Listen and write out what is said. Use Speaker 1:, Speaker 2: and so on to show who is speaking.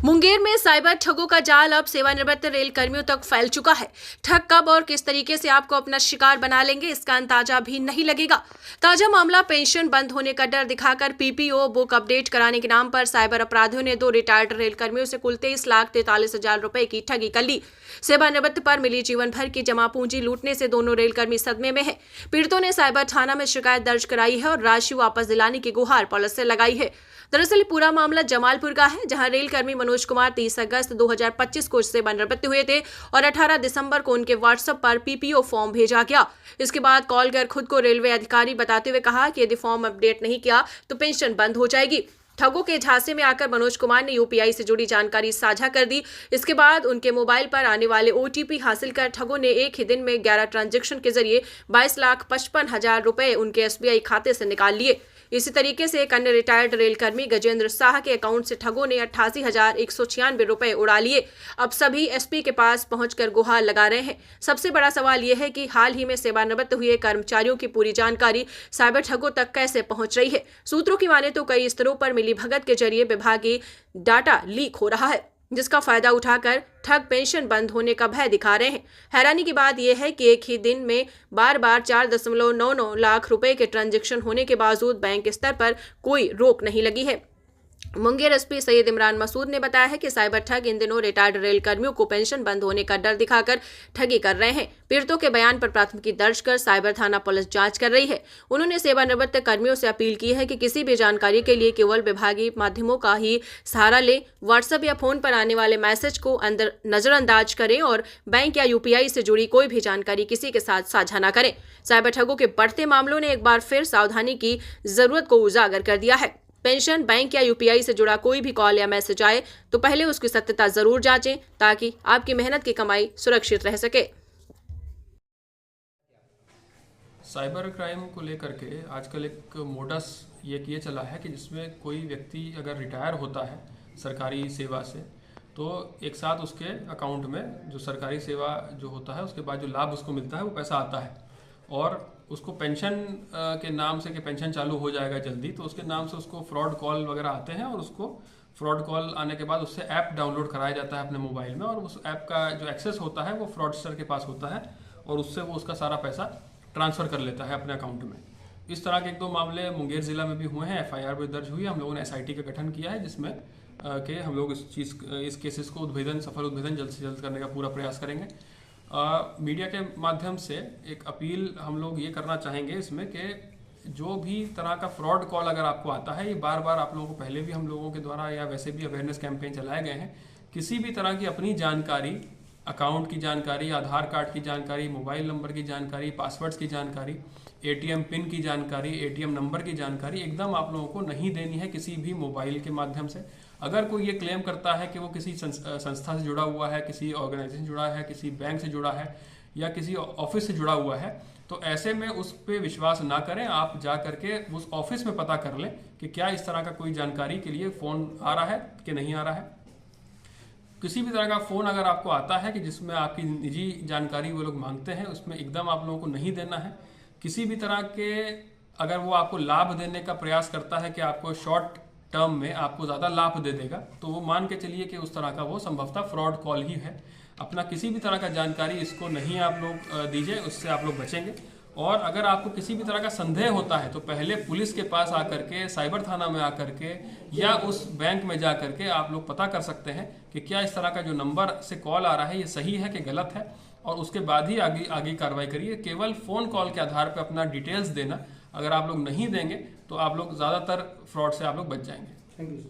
Speaker 1: मुंगेर में साइबर ठगों का जाल अब सेवानिवृत्त रेल कर्मियों तक फैल चुका है। ठग कब और किस तरीके से आपको अपना शिकार बना लेंगे, इसका अंदाजा भी नहीं लगेगा। ताजा मामला पेंशन बंद होने का डर दिखाकर पीपीओ बुक अपडेट कराने के नाम पर साइबर अपराधियों ने 2 रिटायर्ड रेल कर्मियों से कुल 23,43,000 रुपए की ठगी कर ली। सेवानिवृत्त पर मिली जीवन भर की जमा पूंजी लूटने से दोनों रेलकर्मी सदमे में है। पीड़ितों ने साइबर थाना में शिकायत दर्ज कराई है और राशि वापस दिलाने की गुहार पुलिस से लगाई है। दरअसल पूरा मामला जमालपुर का है, जहां रेलकर्मी मनोज कुमार 30 अगस्त 2025 को सेवानिवृत्त हुए थे और 18 दिसंबर को उनके व्हाट्सएप पर पीपीओ फॉर्म भेजा गया। इसके बाद कॉल कर खुद को रेलवे अधिकारी बताते हुए कहा कि यदि फॉर्म अपडेट नहीं किया तो पेंशन बंद हो जाएगी। ठगों के झांसे में आकर मनोज कुमार ने यूपीआई से जुड़ी जानकारी साझा कर दी। इसके बाद उनके मोबाइल पर आने वाले ओटीपी हासिल कर ठगों ने एक ही दिन में 11 ट्रांजैक्शन के जरिए 22,55,000 रुपए उनके एसबीआई खाते से निकाल लिए। इसी तरीके से एक अन्य रिटायर्ड रेलकर्मी गजेंद्र साह के अकाउंट से ठगों ने 88,196 रुपए उड़ा लिए। अब सभी एसपी के पास पहुंचकर गुहार लगा रहे हैं। सबसे बड़ा सवाल यह है कि हाल ही में सेवानिवृत्त हुए कर्मचारियों की पूरी जानकारी साइबर ठगों तक कैसे पहुंच रही है। सूत्रों की माने तो कई स्तरों पर मिली भगत के जरिए विभागीय डाटा लीक हो रहा है, जिसका फायदा उठाकर ठग पेंशन बंद होने का भय दिखा रहे हैं। हैरानी की बात यह है कि एक ही दिन में बार 4.99 लाख रुपए के ट्रांजैक्शन होने के बावजूद बैंक स्तर पर कोई रोक नहीं लगी है। मुंगेर एसपी सैयद इमरान मसूद ने बताया है कि साइबर ठग इन दिनों रिटायर्ड रेल कर्मियों को पेंशन बंद होने का डर दिखाकर ठगी कर रहे हैं। पीड़ितों के बयान पर प्राथमिकी दर्ज कर साइबर थाना पुलिस जांच कर रही है। उन्होंने सेवानिवृत्त कर्मियों से अपील की है कि किसी भी जानकारी के लिए केवल विभागीय माध्यमों का ही सहारा लें। व्हाट्सएप या फोन पर आने वाले मैसेज को नजरअंदाज करें और बैंक या यूपीआई से जुड़ी कोई भी जानकारी किसी के साथ साझा न करें। साइबर ठगों के बढ़ते मामलों ने एक बार फिर सावधानी की जरूरत को उजागर कर दिया है। पेंशन, बैंक या यूपीआई से जुड़ा कोई भी कॉल या मैसेज आए तो पहले उसकी सत्यता जरूर जांचें, ताकि आपकी मेहनत की कमाई सुरक्षित रह सके।
Speaker 2: साइबर क्राइम को लेकर के आजकल एक मोडस ये किए चला है कि जिसमें कोई व्यक्ति अगर रिटायर होता है सरकारी सेवा से, तो एक साथ उसके अकाउंट में जो सरकारी सेवा जो होता है उसके बाद जो लाभ उसको मिलता है वो पैसा आता है और उसको पेंशन के नाम से कि पेंशन चालू हो जाएगा जल्दी, तो उसके नाम से उसको फ्रॉड कॉल वगैरह आते हैं और उसको फ्रॉड कॉल आने के बाद उससे ऐप डाउनलोड कराया जाता है अपने मोबाइल में और उस ऐप का जो एक्सेस होता है वो फ्रॉडस्टर के पास होता है और उससे वो उसका सारा पैसा ट्रांसफ़र कर लेता है अपने अकाउंट में। इस तरह के 1-2 मामले मुंगेर ज़िला में भी हुए हैं। FIR भी दर्ज हुई है। हम लोगों ने SIT का गठन किया है, जिसमें कि हम लोग इस केसेस को सफल उद्भेदन जल्द से जल्द करने का पूरा प्रयास करेंगे। मीडिया के माध्यम से एक अपील हम लोग ये करना चाहेंगे इसमें कि जो भी तरह का फ्रॉड कॉल अगर आपको आता है, ये बार बार आप लोगों को पहले भी हम लोगों के द्वारा या वैसे भी अवेयरनेस कैंपेन चलाए गए हैं। किसी भी तरह की अपनी जानकारी, अकाउंट की जानकारी, आधार कार्ड की जानकारी, मोबाइल नंबर की जानकारी, पासवर्ड्स की जानकारी, ATM पिन की जानकारी, ATM नंबर की जानकारी एकदम आप लोगों को नहीं देनी है किसी भी मोबाइल के माध्यम से। अगर कोई ये क्लेम करता है कि वो किसी संस्था से जुड़ा हुआ है, किसी ऑर्गेनाइजेशन से जुड़ा है, किसी बैंक से जुड़ा है या किसी ऑफिस से जुड़ा हुआ है, तो ऐसे में उस पर विश्वास ना करें। आप जा करके उस ऑफिस में पता कर लें कि क्या इस तरह का कोई जानकारी के लिए फ़ोन आ रहा है कि नहीं आ रहा है। किसी भी तरह का फ़ोन अगर आपको आता है कि जिसमें आपकी निजी जानकारी वो लोग मांगते हैं, उसमें एकदम आप लोगों को नहीं देना है। किसी भी तरह के अगर वो आपको लाभ देने का प्रयास करता है कि आपको शॉर्ट टर्म में आपको ज़्यादा लाभ दे देगा, तो वो मान के चलिए कि उस तरह का वो संभवतः फ्रॉड कॉल ही है। अपना किसी भी तरह का जानकारी इसको नहीं आप लोग दीजिए, उससे आप लोग बचेंगे। और अगर आपको किसी भी तरह का संदेह होता है तो पहले पुलिस के पास आकर के, साइबर थाना में आकर के या उस बैंक में जा कर के आप लोग पता कर सकते हैं कि क्या इस तरह का जो नंबर से कॉल आ रहा है ये सही है कि गलत है, और उसके बाद ही आगे कार्रवाई करिए। केवल फ़ोन कॉल के आधार पर अपना डिटेल्स देना अगर आप लोग नहीं देंगे तो आप लोग ज़्यादातर फ्रॉड से आप लोग बच जाएंगे।
Speaker 3: Thank you.